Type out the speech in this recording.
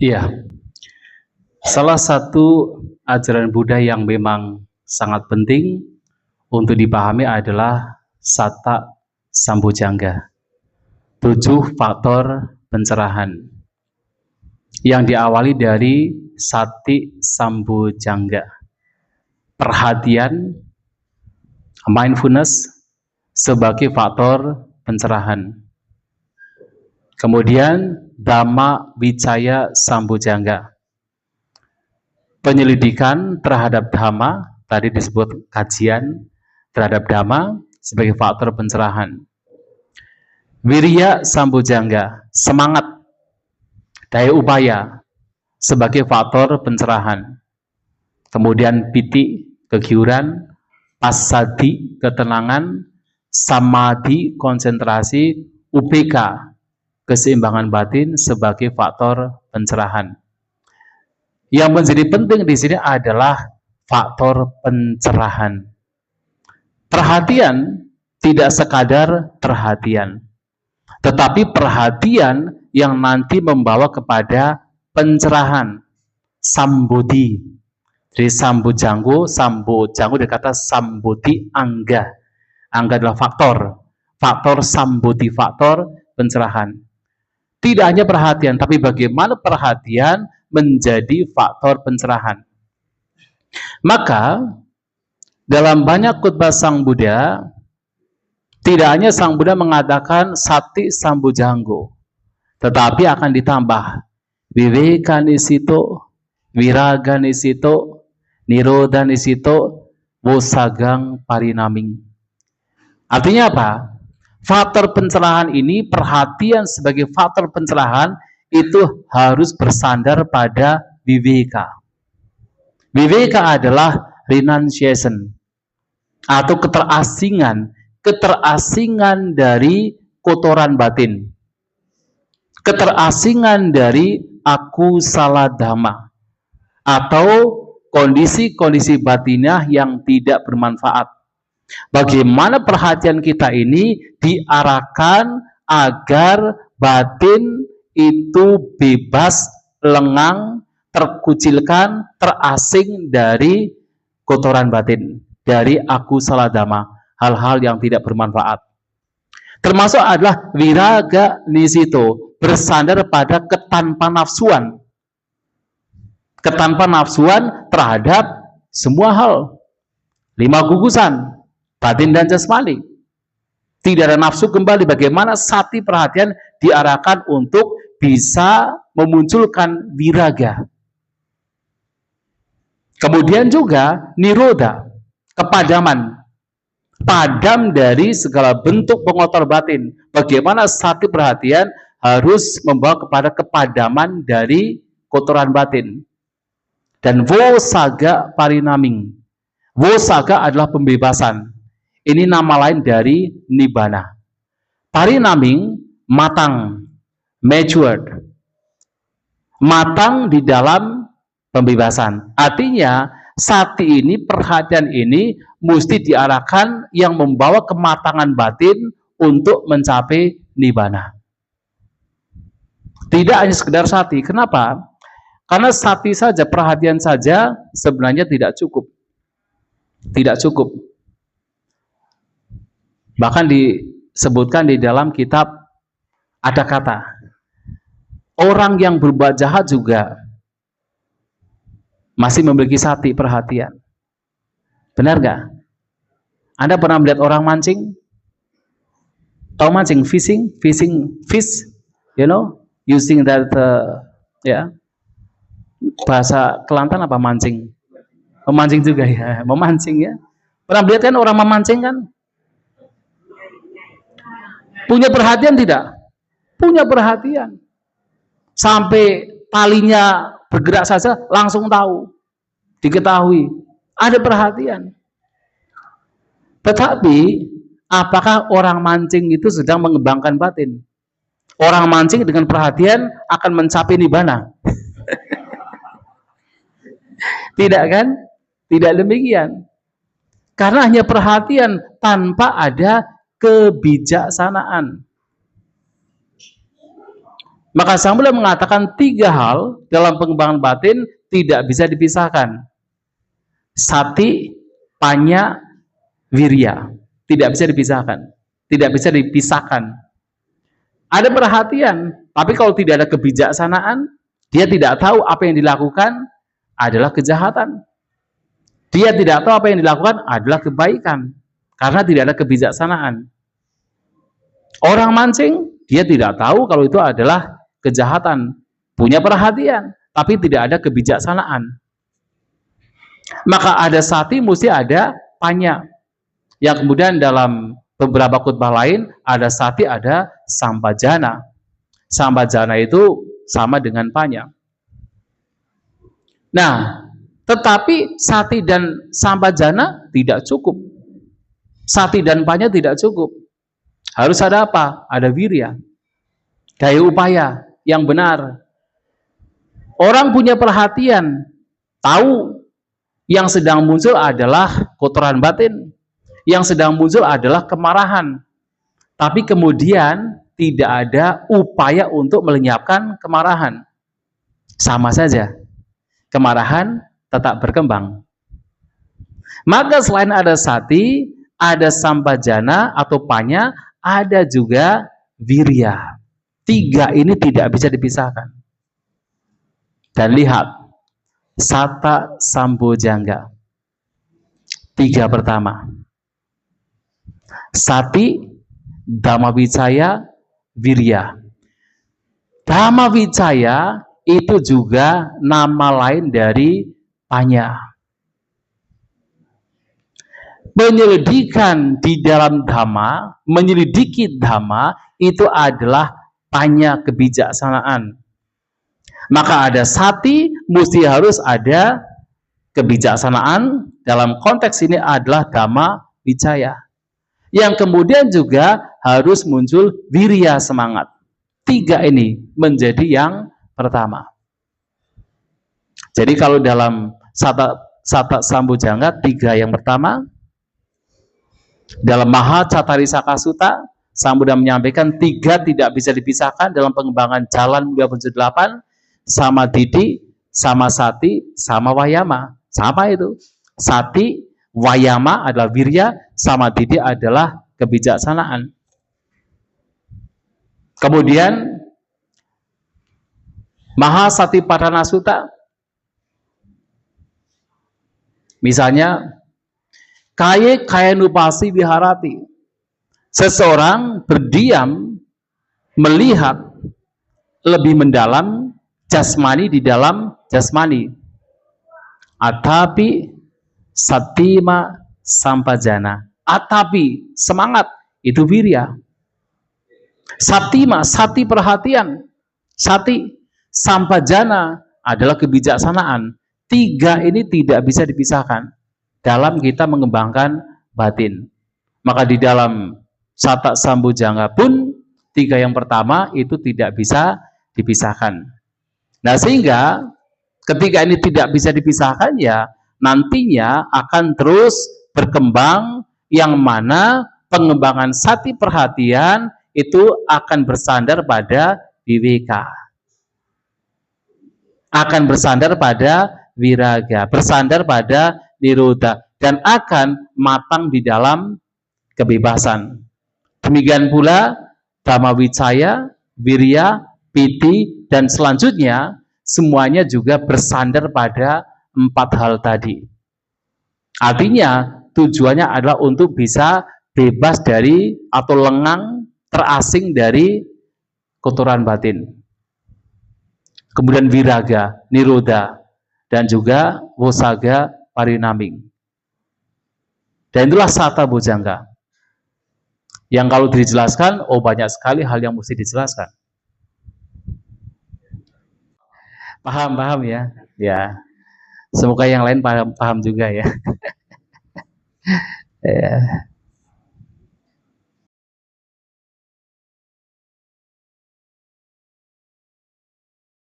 Iya, salah satu ajaran Buddha yang memang sangat penting untuk dipahami adalah Sata Sambojjhanga, 7 faktor pencerahan yang diawali dari Sati Sambojjhanga, perhatian, mindfulness sebagai faktor pencerahan. Kemudian Dhamma Vicaya Sambojjhanga, penyelidikan terhadap Dhamma, tadi disebut kajian terhadap Dhamma sebagai faktor pencerahan. Wirya Sambojjhanga, semangat, daya upaya sebagai faktor pencerahan. Kemudian piti, kegiuran, passaddhi, ketenangan, samadhi, konsentrasi, upeka, keseimbangan batin sebagai faktor pencerahan. Yang menjadi penting di sini adalah faktor pencerahan. Perhatian tidak sekadar perhatian, tetapi perhatian yang nanti membawa kepada pencerahan, sambodhi. Jadi sambojjhanga dari kata sambodhi angga. Angga adalah faktor sambodhi, faktor pencerahan. Tidak hanya perhatian, tapi bagaimana perhatian menjadi faktor pencerahan. Maka dalam banyak khutbah Sang Buddha, tidak hanya Sang Buddha mengatakan Sati Sambojjhanga, tetapi akan ditambah Viveka Nisito, Viraga Nisito, Nirodha Nisito, Wosagang Parinaming. Artinya apa? Faktor pencerahan ini, perhatian sebagai faktor pencerahan itu harus bersandar pada viveka. Viveka adalah renunciation atau keterasingan dari kotoran batin, keterasingan dari aku salah dhamma atau kondisi-kondisi batinah yang tidak bermanfaat. Bagaimana perhatian kita ini diarahkan agar batin itu bebas, lengang, terkucilkan, terasing dari kotoran batin, dari aku salah dhamma, hal-hal yang tidak bermanfaat. Termasuk adalah viraga nisito, bersandar pada ketanpa nafsuan. Ketanpa nafsuan terhadap semua hal. 5 gugusan, batin dan jasmani. Tidak ada nafsu kembali. Bagaimana sati perhatian diarahkan untuk bisa memunculkan viraga. Kemudian juga nirodha, kepadaman. Padam dari segala bentuk pengotor batin. Bagaimana sati perhatian harus membawa kepada kepadaman dari kotoran batin. Dan wosaga parinaming. Wosaga adalah pembebasan. Ini nama lain dari nibbana. Parinaming, matang, matured. Matang di dalam pembebasan. Artinya, sati ini, perhatian ini mesti diarahkan yang membawa kematangan batin untuk mencapai nibbana. Tidak hanya sekedar sati. Kenapa? Karena sati saja, perhatian saja sebenarnya tidak cukup. Tidak cukup. Bahkan disebutkan di dalam kitab ada kata, orang yang berbuat jahat juga masih memiliki sati perhatian. Benar nggak? Anda pernah melihat orang mancing? Tahu mancing? Fishing fish, you know, using that, bahasa Kelantan apa mancing? Memancing juga ya, memancing ya. Pernah lihat kan orang memancing kan? Punya perhatian tidak? Punya perhatian. Sampai talinya bergerak saja langsung tahu, diketahui. Ada perhatian. Tetapi apakah orang mancing itu sedang mengembangkan batin? Orang mancing dengan perhatian akan mencapai nibbana. Tidak kan? Tidak demikian. Karena hanya perhatian tanpa ada kebijaksanaan. Maka Sang Buddha mengatakan 3 hal dalam pengembangan batin tidak bisa dipisahkan. Sati, panya, wirya. Tidak bisa dipisahkan. Tidak bisa dipisahkan. Ada perhatian, tapi kalau tidak ada kebijaksanaan, dia tidak tahu apa yang dilakukan adalah kejahatan. Dia tidak tahu apa yang dilakukan adalah kebaikan. Karena tidak ada kebijaksanaan. Orang mancing, dia tidak tahu kalau itu adalah kejahatan. Punya perhatian, tapi tidak ada kebijaksanaan. Maka ada sati, mesti ada panya. Yang kemudian dalam beberapa khutbah lain, ada sati, ada sampajana. Sampajana itu sama dengan panya. Nah, tetapi sati dan sampajana tidak cukup. Sati dan panya tidak cukup. Harus ada apa? Ada wirya. Daya upaya yang benar. Orang punya perhatian, tahu yang sedang muncul adalah kotoran batin. Yang sedang muncul adalah kemarahan. Tapi kemudian tidak ada upaya untuk melenyapkan kemarahan. Sama saja. Kemarahan tetap berkembang. Maka selain ada sati, ada sampajana atau panya, ada juga wirya. 3 ini tidak bisa dipisahkan. Dan lihat, sata sambojangga. 3 pertama. Sati, dhammavicaya, wirya. Dhammavicaya itu juga nama lain dari panya. Penyelidikan di dalam dhamma, menyelidiki dhamma itu adalah panya kebijaksanaan. Maka ada sati, mesti harus ada kebijaksanaan. Dalam konteks ini adalah dhamma vicaya. Yang kemudian juga harus muncul wirya, semangat. 3 ini menjadi yang pertama. Jadi kalau dalam sata sambojangga 3 yang pertama, dalam Mahacattarisaka Sutta, Sang Buddha menyampaikan 3 tidak bisa dipisahkan dalam pengembangan jalan mulia menuju 8, sama didi, sama sati, sama wayama. Sama itu. Sati, wayama adalah wirya, sama didi adalah kebijaksanaan. Kemudian Mahasatipatthana Sutta, misalnya kayanupasi viharati, seseorang berdiam melihat lebih mendalam jasmani di dalam jasmani. Atapi satima sampajana. Atapi semangat itu wirya. Satima, sati perhatian. Sati, sampajana adalah kebijaksanaan. 3 ini tidak bisa dipisahkan dalam kita mengembangkan batin. Maka di dalam sata sambojangga pun 3 yang pertama itu tidak bisa dipisahkan. Nah, sehingga ketika ini tidak bisa dipisahkan, ya nantinya akan terus berkembang, yang mana pengembangan sati perhatian itu akan bersandar pada viveka, akan bersandar pada viraga, bersandar pada nirodha, dan akan matang di dalam kebebasan. Demikian pula dhammavicaya, wirya, piti, dan selanjutnya semuanya juga bersandar pada 4 hal tadi. Artinya tujuannya adalah untuk bisa bebas dari atau lengang, terasing dari kotoran batin. Kemudian viraga, nirodha, dan juga wosaga parinaming. Dan itulah sata bojangga. Yang kalau dijelaskan, banyak sekali hal yang mesti dijelaskan. Paham ya? Ya. Semoga yang lain paham juga ya. Ya.